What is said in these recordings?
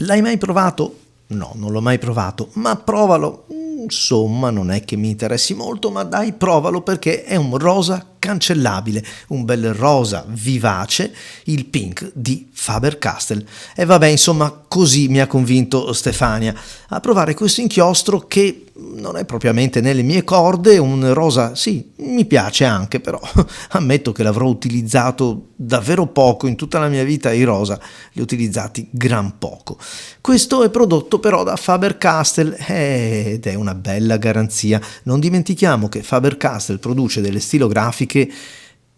L'hai mai provato? No, non l'ho mai provato, ma provalo. Insomma, non è che mi interessi molto, ma dai, provalo perché è un rosa cancellabile, un bel rosa vivace, il pink di Faber-Castell. E vabbè, insomma, così mi ha convinto Stefania a provare questo inchiostro che non è propriamente nelle mie corde, un rosa, sì, mi piace anche, però ammetto che l'avrò utilizzato davvero poco in tutta la mia vita, i rosa li ho utilizzati gran poco. Questo è prodotto però da Faber-Castell ed è una bella garanzia. Non dimentichiamo che Faber-Castell produce delle stilografiche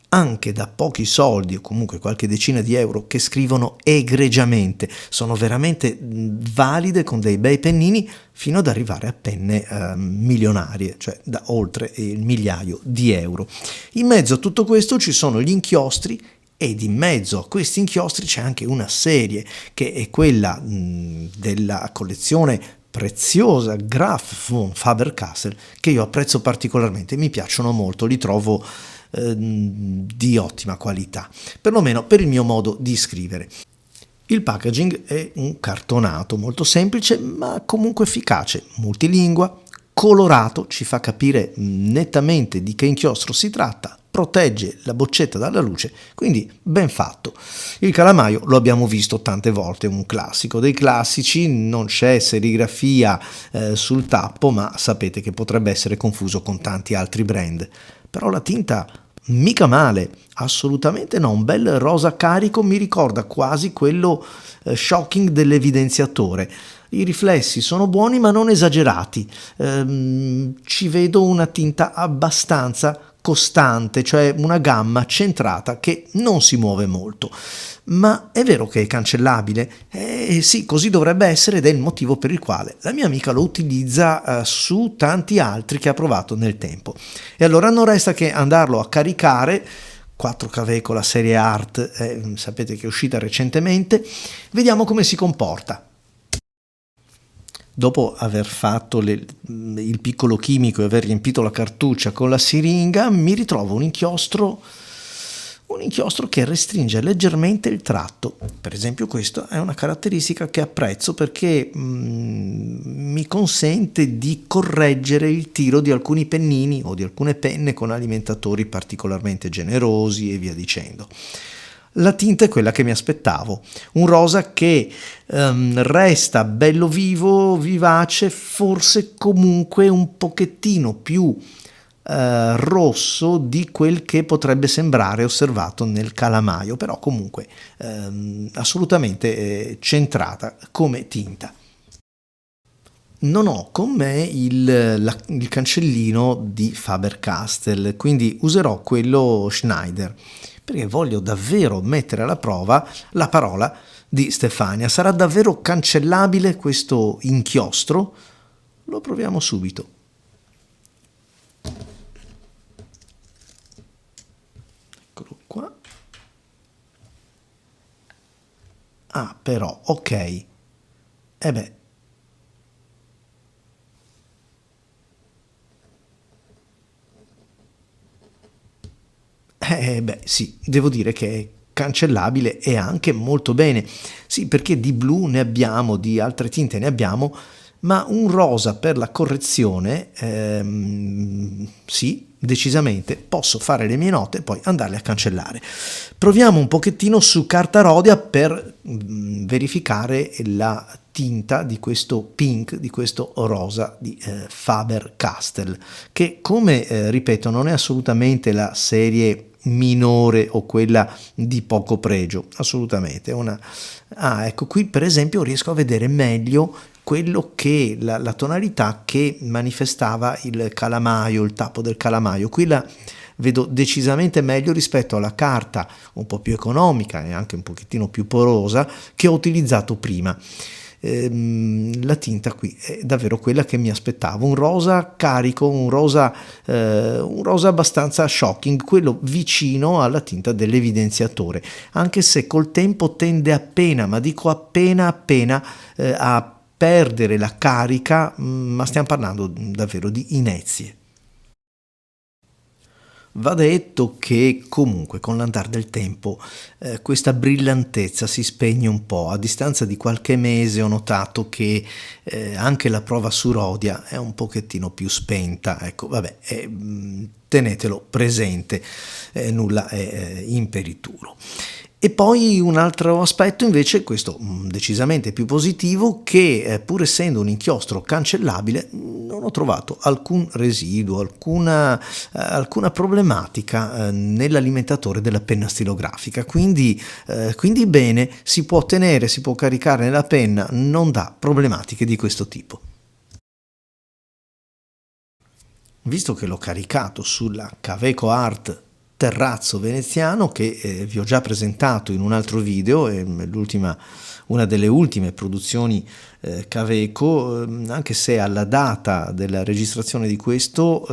anche da pochi soldi o comunque qualche decina di euro che scrivono egregiamente, sono veramente valide con dei bei pennini fino ad arrivare a penne milionarie, cioè da oltre il migliaio di euro. In mezzo a tutto questo ci sono gli inchiostri ed in mezzo a questi inchiostri c'è anche una serie che è quella della collezione preziosa Graf von Faber-Castell che io apprezzo particolarmente, mi piacciono molto, li trovo di ottima qualità, perlomeno per il mio modo di scrivere. Il packaging è un cartonato molto semplice ma comunque efficace, multilingua, colorato, ci fa capire nettamente di che inchiostro si tratta, protegge la boccetta dalla luce, quindi ben fatto. Il calamaio lo abbiamo visto tante volte, è un classico dei classici, non c'è serigrafia sul tappo, ma sapete che potrebbe essere confuso con tanti altri brand. Però la tinta mica male, assolutamente no, un bel rosa carico, mi ricorda quasi quello shocking dell'evidenziatore. I riflessi sono buoni ma non esagerati, ci vedo una tinta abbastanza costante, cioè una gamma centrata che non si muove molto. Ma è vero che è cancellabile? Sì, così dovrebbe essere ed è il motivo per il quale la mia amica lo utilizza su tanti altri che ha provato nel tempo. E allora non resta che andarlo a caricare 4K con la serie Art, sapete che è uscita recentemente, vediamo come si comporta. Dopo aver fatto il piccolo chimico e aver riempito la cartuccia con la siringa, mi ritrovo un inchiostro che restringe leggermente il tratto. Per esempio questa è una caratteristica che apprezzo perché mi consente di correggere il tiro di alcuni pennini o di alcune penne con alimentatori particolarmente generosi e via dicendo. La tinta è quella che mi aspettavo, un rosa che resta bello vivo, vivace, forse comunque un pochettino più rosso di quel che potrebbe sembrare osservato nel calamaio, però comunque assolutamente centrata come tinta. Non ho con me il cancellino di Faber-Castell, quindi userò quello Schneider, perché voglio davvero mettere alla prova la parola di Stefania. Sarà davvero cancellabile questo inchiostro? Lo proviamo subito. Eccolo qua. Ah, però, ok. Beh. Beh, sì, devo dire che è cancellabile e anche molto bene. Sì, perché di blu ne abbiamo, di altre tinte ne abbiamo, ma un rosa per la correzione, sì, decisamente, posso fare le mie note e poi andarle a cancellare. Proviamo un pochettino su carta rodea per verificare la tinta di questo pink, di questo rosa di Faber-Castell, che come ripeto non è assolutamente la serie minore o quella di poco pregio, assolutamente. Ecco, qui per esempio riesco a vedere meglio quello che la tonalità che manifestava il calamaio, il tappo del calamaio. Qui la vedo decisamente meglio rispetto alla carta un po' più economica e anche un pochettino più porosa che ho utilizzato prima. La tinta qui è davvero quella che mi aspettavo, un rosa carico, un rosa abbastanza shocking, quello vicino alla tinta dell'evidenziatore, anche se col tempo tende appena, ma dico appena a perdere la carica, ma stiamo parlando davvero di inezie. Va detto che comunque con l'andare del tempo questa brillantezza si spegne un po'. A distanza di qualche mese ho notato che anche la prova su Rodia è un pochettino più spenta. Ecco, vabbè, tenetelo presente, nulla è imperituro. E poi un altro aspetto invece, questo decisamente più positivo, che pur essendo un inchiostro cancellabile non ho trovato alcun residuo, alcuna problematica nell'alimentatore della penna stilografica, quindi bene, si può tenere, si può caricare nella penna, non dà problematiche di questo tipo. Visto che l'ho caricato sulla Kaweco Art terrazzo veneziano, che vi ho già presentato in un altro video, una delle ultime produzioni Kaweco, anche se alla data della registrazione di questo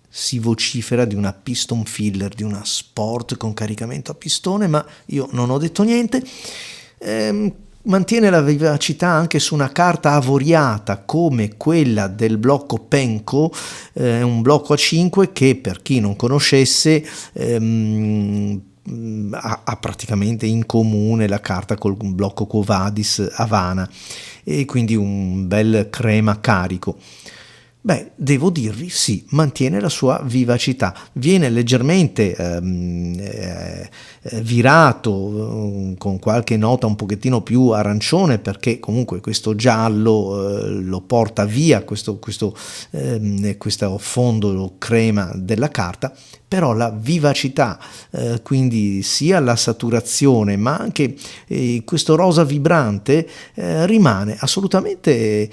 si vocifera di una piston filler, di una sport con caricamento a pistone, ma io non ho detto niente. Mantiene la vivacità anche su una carta avoriata come quella del blocco Penco, un blocco a 5 che, per chi non conoscesse, ha praticamente in comune la carta col blocco Quo Vadis Havana, e quindi un bel crema carico. Beh, devo dirvi, sì, mantiene la sua vivacità, viene leggermente virato, con qualche nota un pochettino più arancione, perché comunque questo giallo lo porta via questo fondo crema della carta, però la vivacità, quindi sia la saturazione ma anche questo rosa vibrante, rimane assolutamente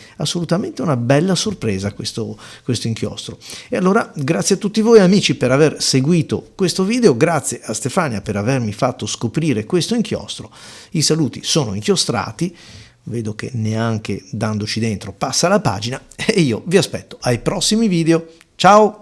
una bella sorpresa questo inchiostro. E allora grazie a tutti voi amici per aver seguito questo video, grazie a Stefania per avermi fatto scoprire questo inchiostro. I saluti sono inchiostrati, vedo che neanche dandoci dentro passa la pagina, e io vi aspetto ai prossimi video. Ciao!